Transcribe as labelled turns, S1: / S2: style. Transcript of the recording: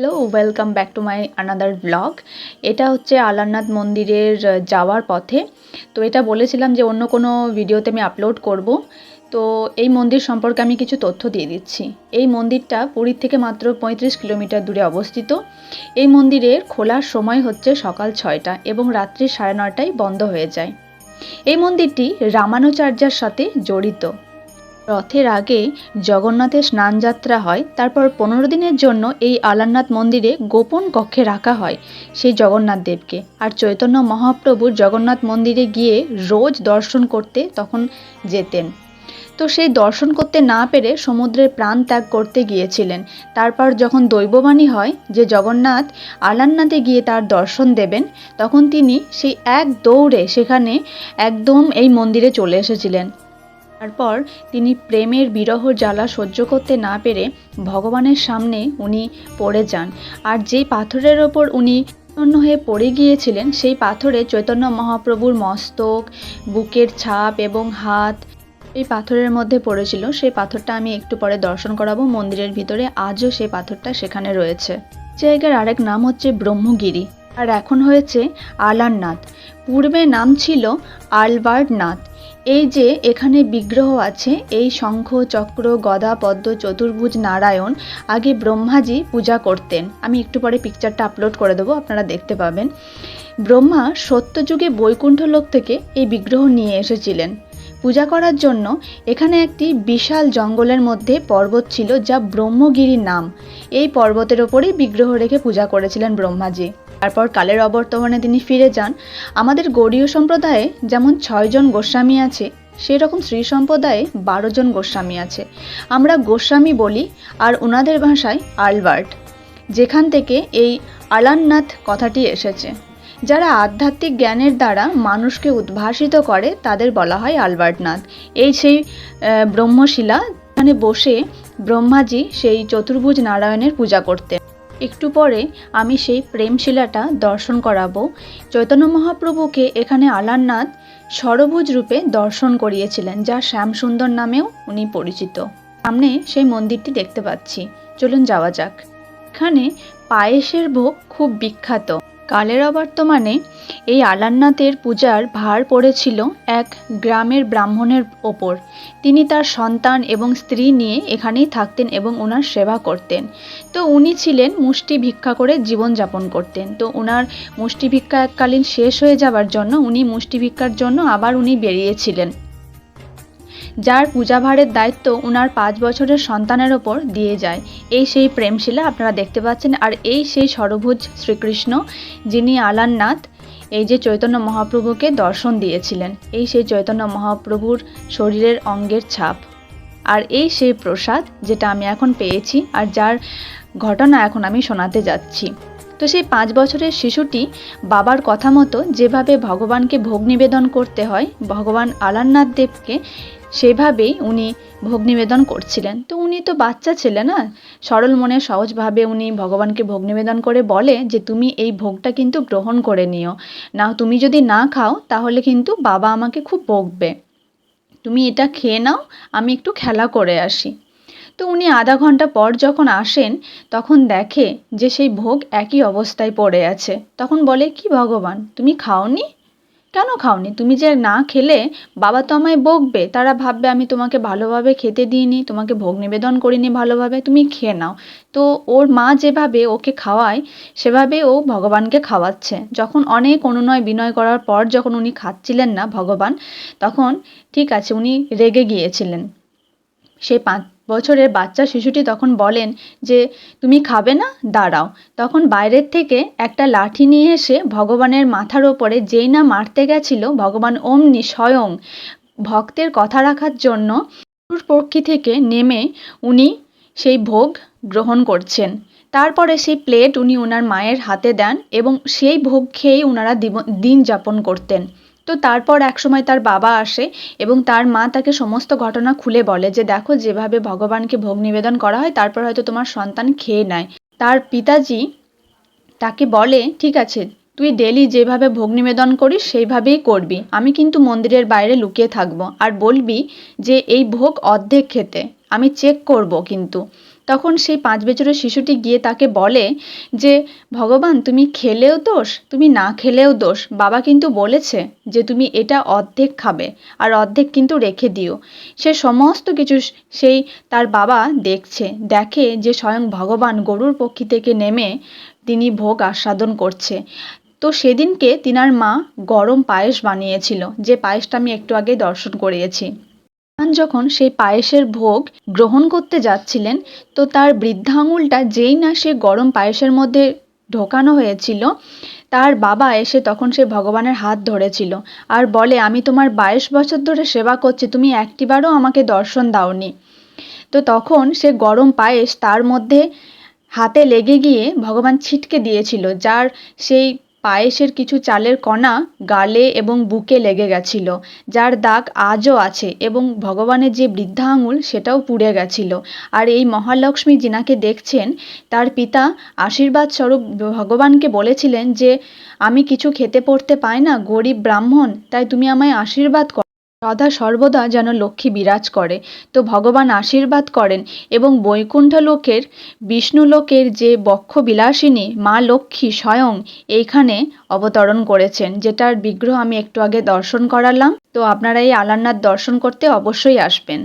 S1: Hello, welcome back to my another blog. এটা হচ্ছে আলারনাথ মন্দিরের যাওয়ার পথে। তো এটা বলেছিলাম যে অন্য কোনো ভিডিওতে আমি আপলোড করব। তো এই মন্দির সম্পর্কে আমি কিছু তথ্য দিয়ে দিচ্ছি। এই মন্দিরটা পুরীর থেকে মাত্র ৩৫ কিলোমিটার দূরে অবস্থিত। এই মন্দিরের খোলার সময় হচ্ছে সকাল ৬টা এবং রাত্রি ৯:৩০টায় বন্ধ হয়ে যায়। এই মন্দিরটি রামানুজাচার্যের সাথে জড়িত। রথের আগে জগন্নাথের স্নানযাত্রা হয়, তারপর ১৫ দিনের জন্য এই আলারনাথ মন্দিরে গোপন কক্ষে রাখা হয় সেই জগন্নাথ দেবকে। আর চৈতন্য মহাপ্রভু জগন্নাথ মন্দিরে গিয়ে রোজ দর্শন করতে তখন যেতেন। তো সেই দর্শন করতে না পেরে সমুদ্রে প্রাণ ত্যাগ করতে গিয়েছিলেন। তারপর যখন দৈববাণী হয় যে জগন্নাথ আলারনাথে গিয়ে তার দর্শন দেবেন, তখন তিনি সেই এক দৌড়ে সেখানে একদম এই মন্দিরে চলে এসেছিলেন। তারপর তিনি প্রেমের বিরহ জ্বালা সহ্য করতে না পেরে ভগবানের সামনে উনি পড়ে যান। আর যেই পাথরের ওপর উনি প্রসন্ন হয়ে পড়ে গিয়েছিলেন, সেই পাথরে চৈতন্য মহাপ্রভুর মস্তক, বুকের ছাপ এবং হাত এই পাথরের মধ্যে পড়েছিল। সেই পাথরটা আমি একটু পরে দর্শন করাবো মন্দিরের ভিতরে। আজও সেই পাথরটা সেখানে রয়েছে। জায়গার আরেক নাম হচ্ছে ব্রহ্মগিরি, আর এখন হয়েছে আলারনাথ। পূর্বে নাম ছিল আলবার্টনাথ। এই যে এখানে বিগ্রহ আছে, এই শঙ্খ, চক্র, গদা, পদ্ম, চতুর্ভুজ নারায়ণ আগে ব্রহ্মাজি পূজা করতেন। আমি একটু পরে পিকচারটা আপলোড করে দেবো, আপনারা দেখতে পাবেন। ব্রহ্মা সত্যযুগে বৈকুণ্ঠ লোক থেকে এই বিগ্রহ নিয়ে এসেছিলেন পূজা করার জন্য। এখানে একটি বিশাল জঙ্গলের মধ্যে পর্বত ছিল, যা ব্রহ্মগিরি নাম। এই পর্বতের ওপরেই বিগ্রহ রেখে পূজা করেছিলেন ব্রহ্মাজি। তারপর কালের অবর্তমানে তিনি ফিরে যান। আমাদের গৌড়ীয় সম্প্রদায়ে যেমন ৬ জন গোস্বামী আছে, সেরকম শ্রী সম্প্রদায়ে ১২ জন গোস্বামী আছে। আমরা গোস্বামী বলি, আর ওনাদের ভাষায় আলবার্ট, যেখান থেকে এই আলারনাথ কথাটি এসেছে। যারা আধ্যাত্মিক জ্ঞানের দ্বারা মানুষকে উদ্ভাসিত করে তাদের বলা হয় আলবার্টনাথ। এই সেই ব্রহ্মশিলা, এখানে বসে ব্রহ্মাজি সেই চতুর্ভুজ নারায়ণের পূজা করতেন। একটু পরে আমি সেই প্রেমশিলাটা দর্শন করাবো। চৈতন্য মহাপ্রভুকে এখানে আলারনাথ ষড়ভুজ রূপে দর্শন করিয়েছিলেন, যা শ্যামসুন্দর নামেও উনি পরিচিত। সামনে সেই মন্দিরটি দেখতে পাচ্ছি, চলুন যাওয়া যাক। এখানে পায়েসের ভোগ খুব বিখ্যাত। কালের অবর্তমানে এই আলারনাথের পূজার ভার পড়েছিল এক গ্রামের ব্রাহ্মণের ওপর। তিনি তার সন্তান এবং স্ত্রী নিয়ে এখানেই থাকতেন এবং ওনার সেবা করতেন। তো উনি ছিলেন মুষ্টি ভিক্ষা করে জীবনযাপন করতেন। তো ওনার মুষ্টি ভিক্ষা এককালীন শেষ হয়ে যাবার জন্য উনি মুষ্টি ভিক্ষার জন্য আবার উনি বেরিয়েছিলেন। যার পূজাভারের দায়িত্ব ওনার ৫ বছরের সন্তানের ওপর দিয়ে যায়। এই সেই প্রেমশিলা আপনারা দেখতে পাচ্ছেন। আর এই সেই ষড়ভুজ শ্রীকৃষ্ণ, যিনি আলারনাথ এই যে চৈতন্য মহাপ্রভুকে দর্শন দিয়েছিলেন। এই সেই চৈতন্য মহাপ্রভুর শরীরের অঙ্গের ছাপ। আর এই সেই প্রসাদ যেটা আমি এখন পেয়েছি, আর যার ঘটনা এখন আমি শোনাতে যাচ্ছি। তো সেই ৫ বছরের শিশুটি বাবার কথা মতো যেভাবে ভগবানকে ভোগ নিবেদন করতে হয় ভগবান আলারনাথ দেবকে, সেভাবেই উনি ভোগ নিবেদন করছিলেন। তো উনি তো বাচ্চা ছেলে না, সরল মনে সহজভাবে উনি ভগবানকে ভোগ নিবেদন করে বলে যে তুমি এই ভোগটা কিন্তু গ্রহণ করে নিও, না তুমি যদি না খাও তাহলে কিন্তু বাবা আমাকে খুব বকবে, তুমি এটা খেয়ে নাও, আমি একটু খেলা করে আসি। তো উনি আধা ঘন্টা পর যখন আসেন, তখন দেখে যে সেই ভোগ একই অবস্থায় পড়ে আছে। তখন বলে, কি ভগবান, তুমি খাওনি? কেন খাওনি? তুমি যে না খেলে বাবা তো আমায় বকবে, তারা ভাববে আমি তোমাকে ভালোভাবে খেতে দিইনি, তোমাকে ভোগ নিবেদন করিনি ভালোভাবে, তুমি খেয়ে নাও। তো ওর মা যেভাবে ওকে খাওয়ায় সেভাবে ও ভগবানকে খাওয়াচ্ছে। যখন অনেক অনুনয় বিনয় করার পর যখন উনি খাচ্ছিলেন না ভগবান, তখন ঠিক আছে উনি রেগে গিয়েছিলেন। সেই ৫ বছরের বাচ্চা শিশুটি তখন বলেন যে তুমি খাবে না, দাঁড়াও। তখন বাইরের থেকে একটা লাঠি নিয়ে এসে ভগবানের মাথার ওপরে যেই না মারতে গেছিল, ভগবান অমনি স্বয়ং ভক্তের কথা রাখার জন্য পক্ষী থেকে নেমে উনি সেই ভোগ গ্রহণ করছেন। তারপরে সেই প্লেট উনি ওনার মায়ের হাতে দেন এবং সেই ভোগ খেয়েই ওনারা দিন যাপন করতেন। তো তারপর একসময় তার বাবা আসে এবং তার মা তাকে সমস্ত ঘটনা খুলে বলে যে দেখো, যেভাবে ভগবানকে ভোগ নিবেদন করা হয় তারপর হয়তো তোমার সন্তান খেয়ে নেয়। তার পিতাজি তাকে বলে, ঠিক আছে, তুই ডেলি যেভাবে ভোগ নিবেদন করিস সেইভাবেই করবি, আমি কিন্তু মন্দিরের বাইরে লুকিয়ে থাকবো, আর বলবি যে এই ভোগ অর্ধেক খেতে, আমি চেক করব কিন্তু। তখন সেই 5 বছরের শিশুটি গিয়ে তাকে বলে যে ভগবান, তুমি খেলেও দোষ, তুমি না খেলেও দোষ, বাবা কিন্তু বলেছে যে তুমি এটা অর্ধেক খাবে আর অর্ধেক কিন্তু রেখে দিও। সে সমস্ত কিছু সেই তার বাবা দেখে যে স্বয়ং ভগবান গরুর পক্ষী থেকে নেমে তিনি ভোগ আস্বাদন করছে। তো সেদিনকে তিনার মা গরম পায়েস বানিয়েছিল, যে পায়েসটা আমি একটু আগে দর্শন করিয়েছি। যখন সেই পায়েসের ভোগ গ্রহণ করতে যাচ্ছিলেন, তো তার বৃদ্ধা আঙুলটা যেই না সে গরম পায়েসের মধ্যে ঢোকানো হয়েছিল, তার বাবা এসে তখন সে ভগবানের হাত ধরেছিল আর বলে, আমি তোমার 22 বছর ধরে সেবা করছি, তুমি একটিবারও আমাকে দর্শন দাওনি। তো তখন সে গরম পায়েস তার মধ্যে হাতে লেগে গিয়ে ভগবান ছিটকে দিয়েছিল, যার সেই পায়েসের কিছু চালের কণা গালে এবং বুকে লেগে গেছিল, যার দাগ আজও আছে, এবং ভগবানের যে বৃদ্ধা আঙুল সেটাও পুড়ে গেছিল। আর এই মহালক্ষ্মী যিনাকে দেখছেন, তার পিতা আশীর্বাদ স্বরূপ ভগবানকে বলেছিলেন যে আমি কিছু খেতে পড়তে পাই না, গরিব ব্রাহ্মণ, তাই তুমি আমায় আশীর্বাদ করো, সদা সর্বদা যেন লক্ষ্মী বিরাজ করে। তো ভগবান আশীর্বাদ করেন এবং বৈকুণ্ঠ লোকের বিষ্ণু লোকের যে বক্ষ বিলাসিনী মা লক্ষ্মী স্বয়ং এইখানে অবতরণ করেছেন, যেটার বিগ্রহ আমি একটু আগে দর্শন করালাম। তো আপনারা এই আলারনাথ দর্শন করতে অবশ্যই আসবেন।